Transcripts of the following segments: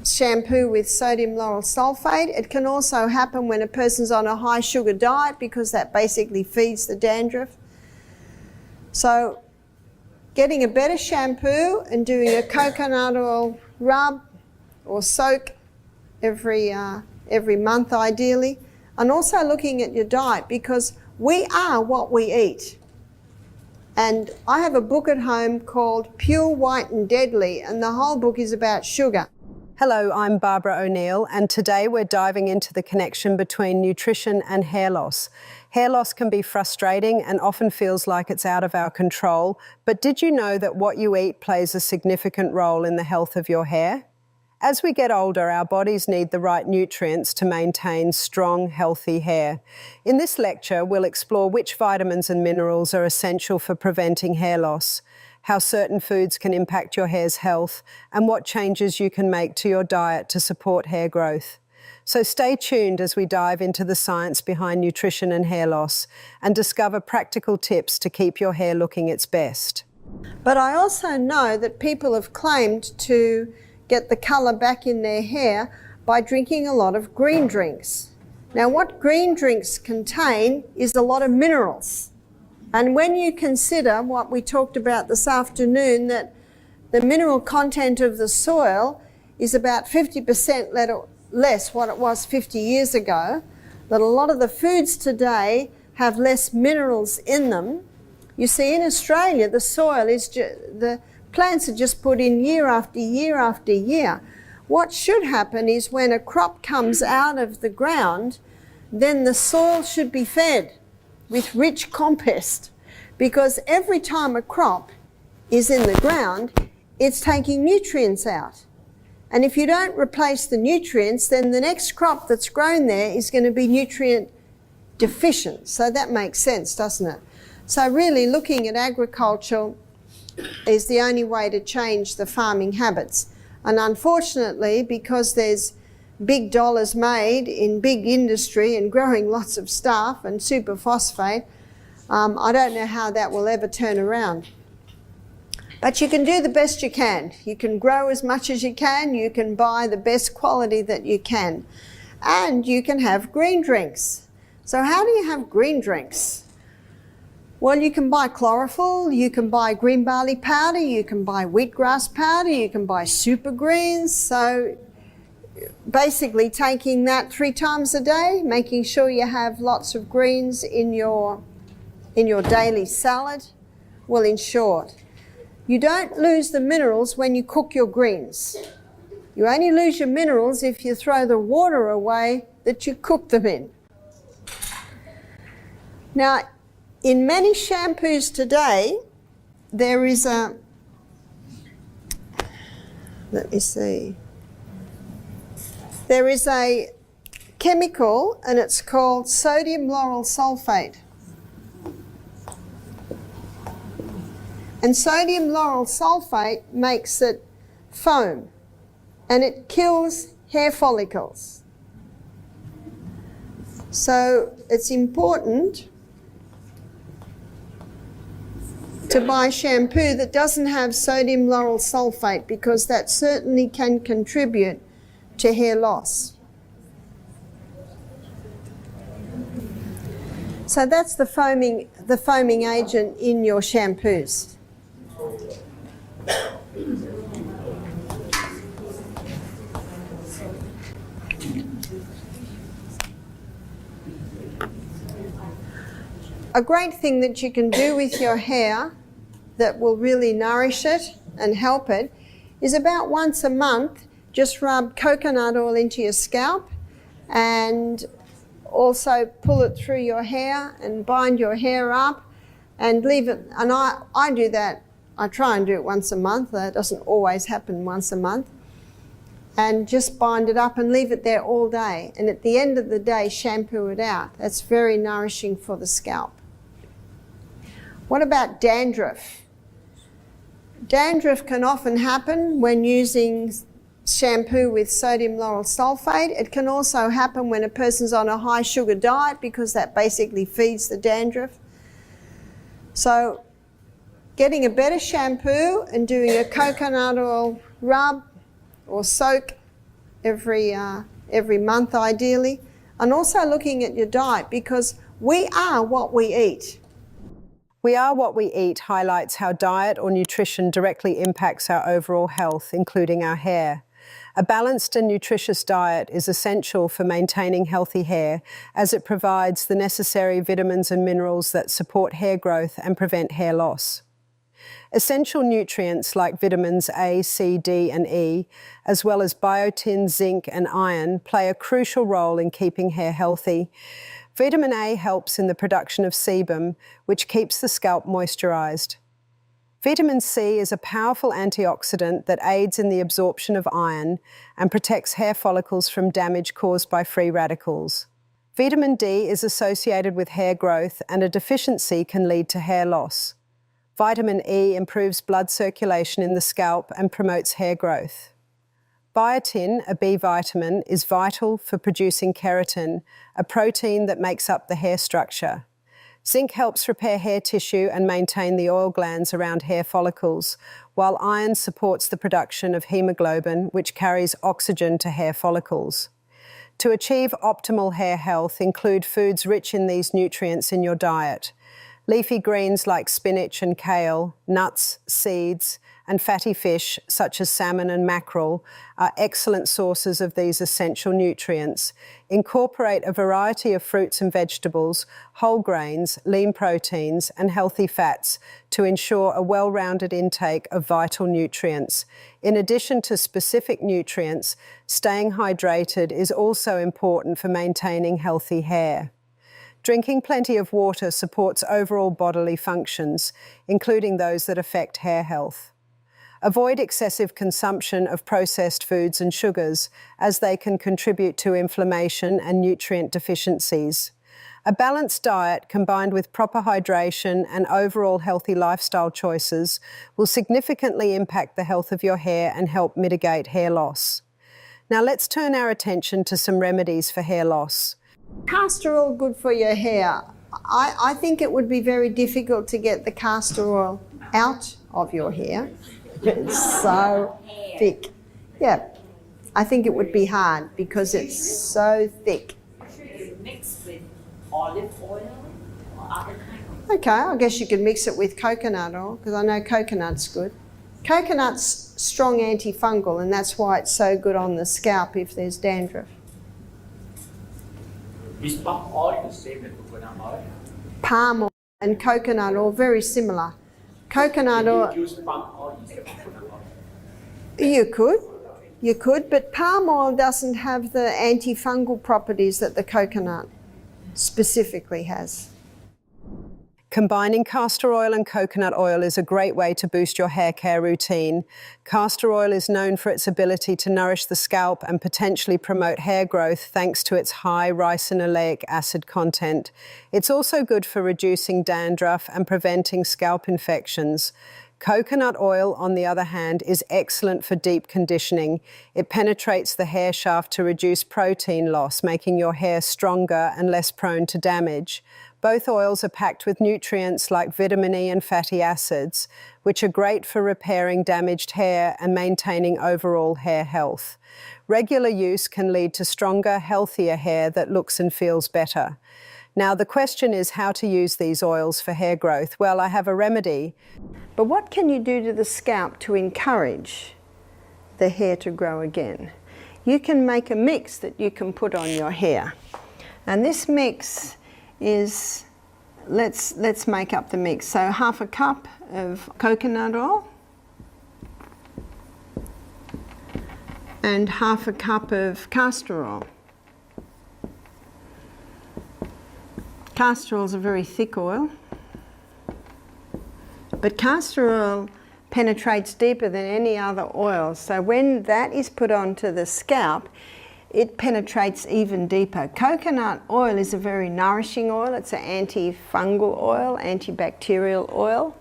shampoo with sodium lauryl sulfate. It can also happen when a person's on a high sugar diet because that basically feeds the dandruff. So getting a better shampoo and doing a coconut oil rub or soak every month ideally, and also looking at your diet, because we are what we eat. And I have a book at home called Pure, White and Deadly, and the whole book is about sugar. Hello, I'm Barbara O'Neill, and today we're diving into the connection between nutrition and hair loss. Hair loss can be frustrating and often feels like it's out of our control, but did you know that what you eat plays a significant role in the health of your hair? As we get older, our bodies need the right nutrients to maintain strong, healthy hair. In this lecture, we'll explore which vitamins and minerals are essential for preventing hair loss, how certain foods can impact your hair's health, and what changes you can make to your diet to support hair growth. So stay tuned as we dive into the science behind nutrition and hair loss and discover practical tips to keep your hair looking its best. But I also know that people have claimed to get the colour back in their hair by drinking a lot of green drinks. Now, what green drinks contain is a lot of minerals. And when you consider what we talked about this afternoon, that the mineral content of the soil is about 50% less what it was 50 years ago, that a lot of the foods today have less minerals in them. You see, in Australia, the soil is the plants are just put in year after year after year. What should happen is when a crop comes out of the ground, then the soil should be fed with rich compost, because every time a crop is in the ground, it's taking nutrients out. And if you don't replace the nutrients, then the next crop that's grown there is going to be nutrient deficient. So that makes sense, doesn't it? So really looking at agriculture is the only way to change the farming habits. And unfortunately, because there's big dollars made in big industry and growing lots of stuff and superphosphate, I don't know how that will ever turn around. But you can do the best you can. You can grow as much as you can. You can buy the best quality that you can. And you can have green drinks. So how do you have green drinks? Well, you can buy chlorophyll, you can buy green barley powder, you can buy wheatgrass powder, you can buy super greens. So basically taking that 3 times a day, making sure you have lots of greens in your daily salad will ensure it. You don't lose the minerals when you cook your greens. You only lose your minerals if you throw the water away that you cook them in. Now, in many shampoos today, there is a, there is a chemical, and it's called sodium lauryl sulfate. And sodium lauryl sulfate makes it foam, and it kills hair follicles. So it's important to buy shampoo that doesn't have sodium lauryl sulfate, because that certainly can contribute to hair loss. So that's the foaming agent in your shampoos. A great thing that you can do with your hair that will really nourish it and help it is about once a month, just rub coconut oil into your scalp and also pull it through your hair and bind your hair up and leave it. And I do that. I try and do it once a month. That doesn't always happen once a month. And just bind it up and leave it there all day. And at the end of the day, shampoo it out. That's very nourishing for the scalp. What about dandruff? Dandruff can often happen when using shampoo with sodium lauryl sulfate. It can also happen when a person's on a high sugar diet, because that basically feeds the dandruff. So getting a better shampoo and doing a coconut oil rub or soak every month ideally, and also looking at your diet, because we are what we eat. We are what we eat highlights how diet or nutrition directly impacts our overall health, including our hair. A balanced and nutritious diet is essential for maintaining healthy hair, as it provides the necessary vitamins and minerals that support hair growth and prevent hair loss. Essential nutrients like vitamins A, C, D, and E, as well as biotin, zinc, and iron, play a crucial role in keeping hair healthy. Vitamin A helps in the production of sebum, which keeps the scalp moisturized. Vitamin C is a powerful antioxidant that aids in the absorption of iron and protects hair follicles from damage caused by free radicals. Vitamin D is associated with hair growth, and a deficiency can lead to hair loss. Vitamin E improves blood circulation in the scalp and promotes hair growth. Biotin, a B vitamin, is vital for producing keratin, a protein that makes up the hair structure. Zinc helps repair hair tissue and maintain the oil glands around hair follicles, while iron supports the production of hemoglobin, which carries oxygen to hair follicles. To achieve optimal hair health, include foods rich in these nutrients in your diet. Leafy greens like spinach and kale, nuts, seeds, and fatty fish such as salmon and mackerel are excellent sources of these essential nutrients. Incorporate a variety of fruits and vegetables, whole grains, lean proteins, and healthy fats to ensure a well-rounded intake of vital nutrients. In addition to specific nutrients, staying hydrated is also important for maintaining healthy hair. Drinking plenty of water supports overall bodily functions, including those that affect hair health. Avoid excessive consumption of processed foods and sugars, as they can contribute to inflammation and nutrient deficiencies. A balanced diet combined with proper hydration and overall healthy lifestyle choices will significantly impact the health of your hair and help mitigate hair loss. Now let's turn our attention to some remedies for hair loss. Castor oil good for your hair. I think it would be very difficult to get the castor oil out of your hair. It's so thick. Yeah, I think it would be hard because it's so thick. Should you mix with olive oil or other kind of? Okay, I guess you could mix it with coconut oil, because I know coconut's good. Coconut's strong antifungal, and that's why it's so good on the scalp if there's dandruff. Is palm oil the same as coconut oil? Palm oil and coconut oil, very similar. Coconut oil. You use palm oil instead of coconut oil? You could, but palm oil doesn't have the antifungal properties that the coconut specifically has. Combining castor oil and coconut oil is a great way to boost your hair care routine. Castor oil is known for its ability to nourish the scalp and potentially promote hair growth thanks to its high ricinoleic acid content. It's also good for reducing dandruff and preventing scalp infections. Coconut oil, on the other hand, is excellent for deep conditioning. It penetrates the hair shaft to reduce protein loss, making your hair stronger and less prone to damage. Both oils are packed with nutrients like vitamin E and fatty acids, which are great for repairing damaged hair and maintaining overall hair health. Regular use can lead to stronger, healthier hair that looks and feels better. Now, the question is how to use these oils for hair growth. Well, I have a remedy. But what can you do to the scalp to encourage the hair to grow again? You can make a mix that you can put on your hair. And this mix is, let's make up the mix. So half a cup of coconut oil and half a cup of castor oil. Castor oil is a very thick oil, but castor oil penetrates deeper than any other oil. So when that is put onto the scalp, it penetrates even deeper. Coconut oil is a very nourishing oil. It's an antifungal oil, antibacterial oil.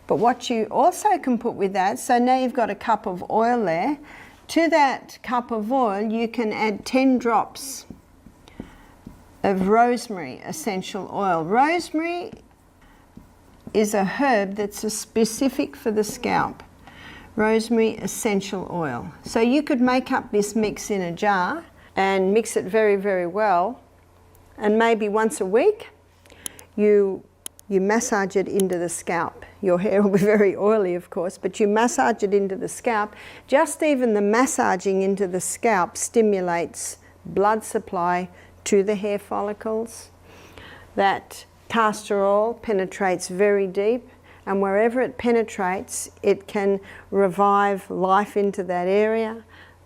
But what you also can put with that, so now you've got a cup of oil there. To that cup of oil, you can add 10 drops of rosemary essential oil. Rosemary is a herb that's specific for the scalp. rosemary essential oil. So you could make up this mix in a jar and mix it very, very well, and maybe once a week you massage it into the scalp. Your hair will be very oily, of course, but you massage it into the scalp. Just even the massaging into the scalp stimulates blood supply to the hair follicles. That castor oil penetrates very deep, and wherever it penetrates, it can revive life into that area.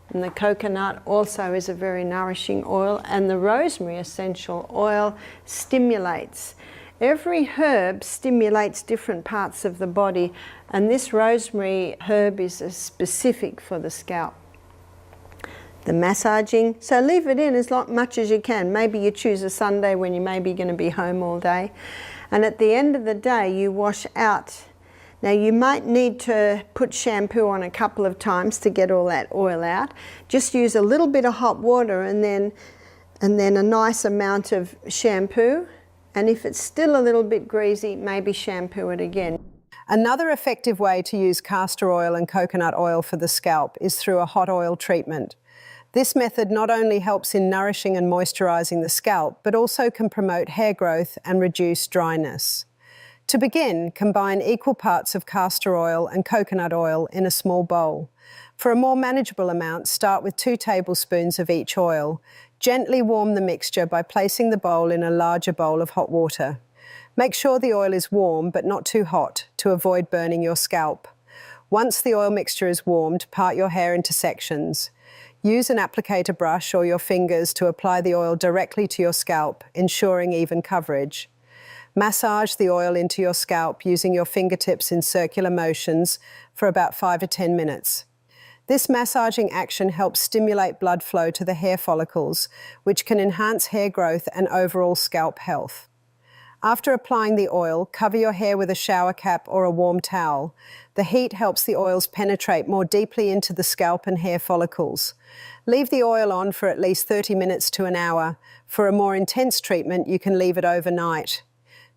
And the coconut also is a very nourishing oil, and the rosemary essential oil stimulates. Every herb stimulates different parts of the body, and this rosemary herb is specific for the scalp. The massaging, so leave it in as much as you can. Maybe you choose a Sunday when you may be going to be home all day. And at the end of the day, you wash out. Now you might need to put shampoo on a couple of times to get all that oil out. Just use a little bit of hot water and then a nice amount of shampoo. And if it's still a little bit greasy, maybe shampoo it again. Another effective way to use castor oil and coconut oil for the scalp is through a hot oil treatment. This method not only helps in nourishing and moisturising the scalp, but also can promote hair growth and reduce dryness. To begin, combine equal parts of castor oil and coconut oil in a small bowl. For a more manageable amount, start with 2 tablespoons of each oil. Gently warm the mixture by placing the bowl in a larger bowl of hot water. Make sure the oil is warm but not too hot to avoid burning your scalp. Once the oil mixture is warmed, part your hair into sections. Use an applicator brush or your fingers to apply the oil directly to your scalp, ensuring even coverage. Massage the oil into your scalp using your fingertips in circular motions for about 5 to 10 minutes. This massaging action helps stimulate blood flow to the hair follicles, which can enhance hair growth and overall scalp health. After applying the oil, cover your hair with a shower cap or a warm towel. The heat helps the oils penetrate more deeply into the scalp and hair follicles. Leave the oil on for at least 30 minutes to an hour. For a more intense treatment, you can leave it overnight.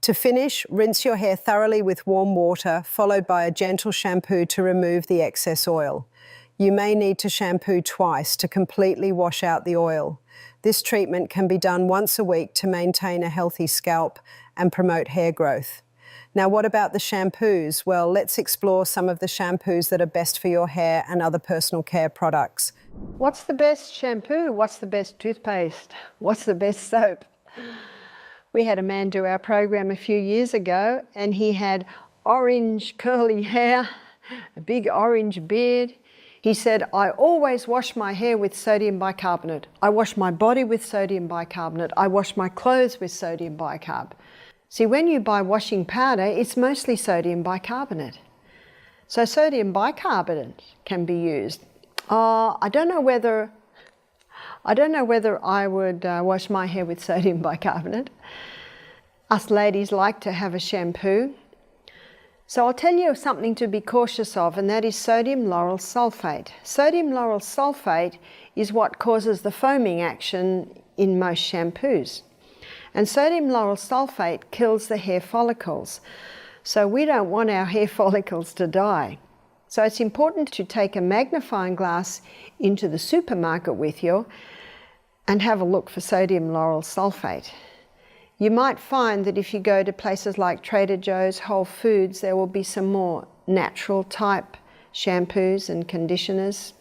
To finish, rinse your hair thoroughly with warm water, followed by a gentle shampoo to remove the excess oil. You may need to shampoo twice to completely wash out the oil. This treatment can be done once a week to maintain a healthy scalp and promote hair growth. Now, what about the shampoos? Well, let's explore some of the shampoos that are best for your hair and other personal care products. What's the best shampoo? What's the best toothpaste? What's the best soap? We had a man do our program a few years ago, and he had orange curly hair, a big orange beard. He said, I always wash my hair with sodium bicarbonate. I wash my body with sodium bicarbonate. I wash my clothes with sodium bicarb. See, when you buy washing powder, it's mostly sodium bicarbonate. So sodium bicarbonate can be used. I don't know whether I would wash my hair with sodium bicarbonate. Us ladies like to have a shampoo. So I'll tell you something to be cautious of, and that is sodium lauryl sulfate. Sodium lauryl sulfate is what causes the foaming action in most shampoos. And sodium lauryl sulfate kills the hair follicles. So we don't want our hair follicles to die. So it's important to take a magnifying glass into the supermarket with you and have a look for sodium lauryl sulfate. You might find that if you go to places like Trader Joe's, Whole Foods, there will be some more natural type shampoos and conditioners.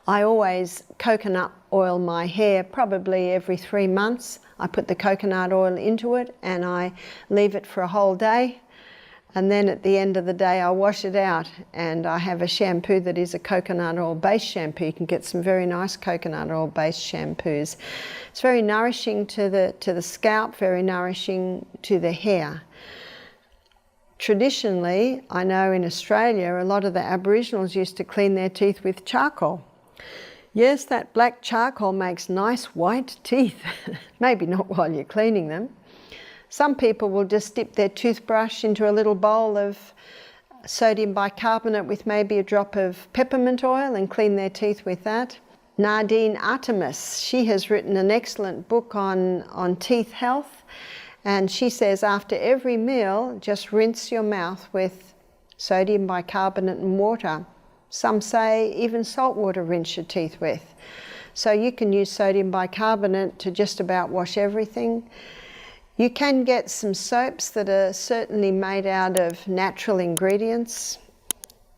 I always coconut oil my hair probably every 3 months. I put the coconut oil into it and I leave it for a whole day. And then at the end of the day, I wash it out, and I have a shampoo that is a coconut oil-based shampoo. You can get some very nice coconut oil-based shampoos. It's very nourishing to the scalp, very nourishing to the hair. Traditionally, I know in Australia, a lot of the Aboriginals used to clean their teeth with charcoal. Yes, that black charcoal makes nice white teeth. Maybe not while you're cleaning them. Some people will just dip their toothbrush into a little bowl of sodium bicarbonate with maybe a drop of peppermint oil and clean their teeth with that. Nadine Artemis, she has written an excellent book on teeth health, and she says after every meal, just rinse your mouth with sodium bicarbonate and water. Some say even salt water rinse your teeth with. So you can use sodium bicarbonate to just about wash everything. You can get some soaps that are certainly made out of natural ingredients.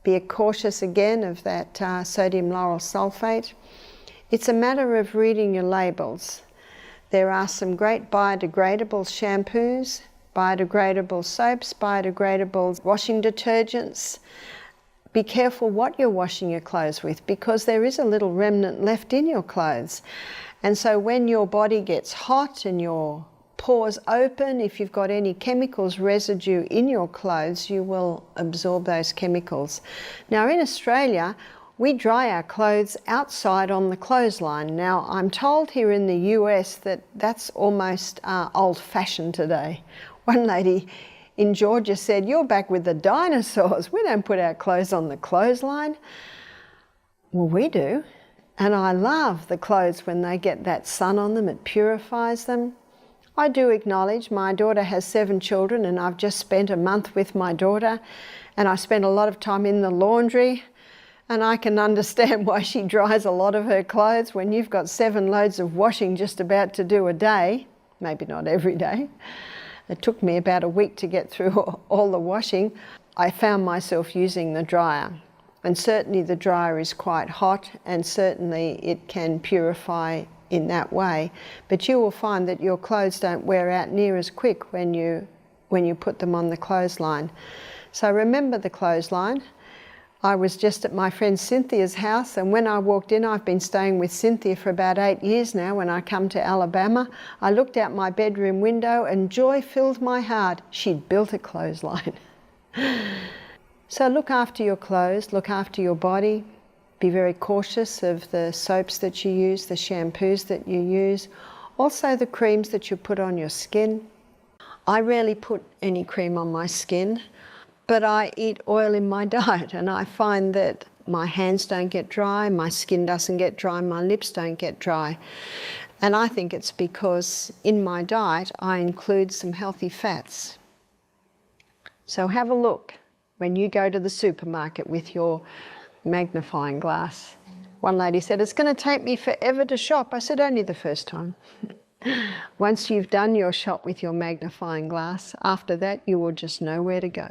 Be cautious again of that sodium lauryl sulfate. It's a matter of reading your labels. There are some great biodegradable shampoos, biodegradable soaps, biodegradable washing detergents. Be careful what you're washing your clothes with, because there is a little remnant left in your clothes. And so when your body gets hot and your pores open, if you've got any chemicals residue in your clothes, you will absorb those chemicals. Now in Australia, we dry our clothes outside on the clothesline. Now I'm told here in the US that that's almost old-fashioned today. One lady in Georgia said, "You're back with the dinosaurs. We don't put our clothes on the clothesline." Well, we do. And I love the clothes when they get that sun on them. It purifies them. I do acknowledge my daughter has 7 children, and I've just spent a month with my daughter, and I spent a lot of time in the laundry, and I can understand why she dries a lot of her clothes when you've got 7 loads of washing just about to do a day. Maybe not every day. It took me about a week to get through all the washing. I found myself using the dryer, and certainly the dryer is quite hot, and certainly it can purify in that way. But you will find that your clothes don't wear out near as quick when you put them on the clothesline. So remember the clothesline. I was just at my friend Cynthia's house, and when I walked in, I've been staying with Cynthia for about 8 years now. When I come to Alabama, I looked out my bedroom window and joy filled my heart. She'd built a clothesline. So look after your clothes, look after your body. Be very cautious of the soaps that you use, the shampoos that you use, also the creams that you put on your skin. I rarely put any cream on my skin, but I eat oil in my diet, and I find that my hands don't get dry, my skin doesn't get dry, my lips don't get dry. And I think it's because in my diet I include some healthy fats. So have a look when you go to the supermarket with your magnifying glass. One lady said, "It's going to take me forever to shop." I said, "Only the first time." Once you've done your shop with your magnifying glass, after that you will just know where to go.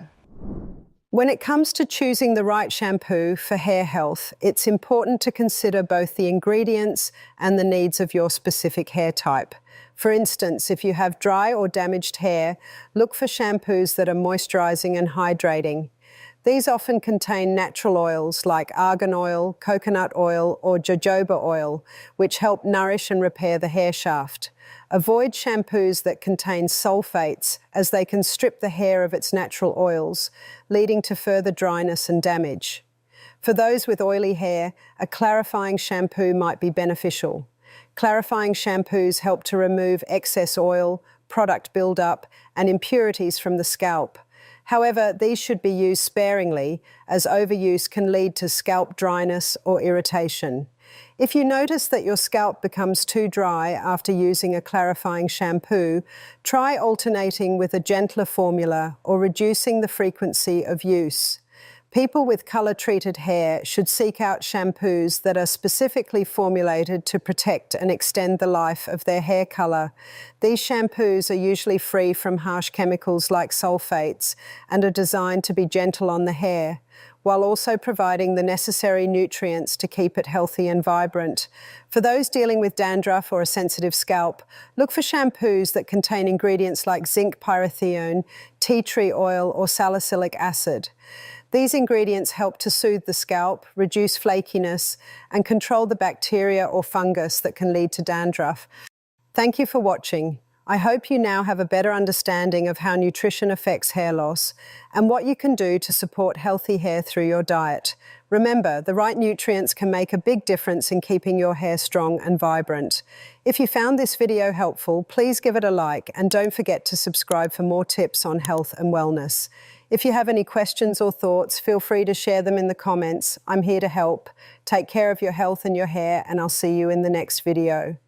When it comes to choosing the right shampoo for hair health, it's important to consider both the ingredients and the needs of your specific hair type. For instance, if you have dry or damaged hair, look for shampoos that are moisturizing and hydrating. These often contain natural oils like argan oil, coconut oil, or jojoba oil, which help nourish and repair the hair shaft. Avoid shampoos that contain sulfates, as they can strip the hair of its natural oils, leading to further dryness and damage. For those with oily hair, a clarifying shampoo might be beneficial. Clarifying shampoos help to remove excess oil, product buildup, and impurities from the scalp. However, these should be used sparingly, as overuse can lead to scalp dryness or irritation. If you notice that your scalp becomes too dry after using a clarifying shampoo, try alternating with a gentler formula or reducing the frequency of use. People with color-treated hair should seek out shampoos that are specifically formulated to protect and extend the life of their hair color. These shampoos are usually free from harsh chemicals like sulfates and are designed to be gentle on the hair, while also providing the necessary nutrients to keep it healthy and vibrant. For those dealing with dandruff or a sensitive scalp, look for shampoos that contain ingredients like zinc pyrithione, tea tree oil, or salicylic acid. These ingredients help to soothe the scalp, reduce flakiness, and control the bacteria or fungus that can lead to dandruff. Thank you for watching. I hope you now have a better understanding of how nutrition affects hair loss and what you can do to support healthy hair through your diet. Remember, the right nutrients can make a big difference in keeping your hair strong and vibrant. If you found this video helpful, please give it a like and don't forget to subscribe for more tips on health and wellness. If you have any questions or thoughts, feel free to share them in the comments. I'm here to help. Take care of your health and your hair, and I'll see you in the next video.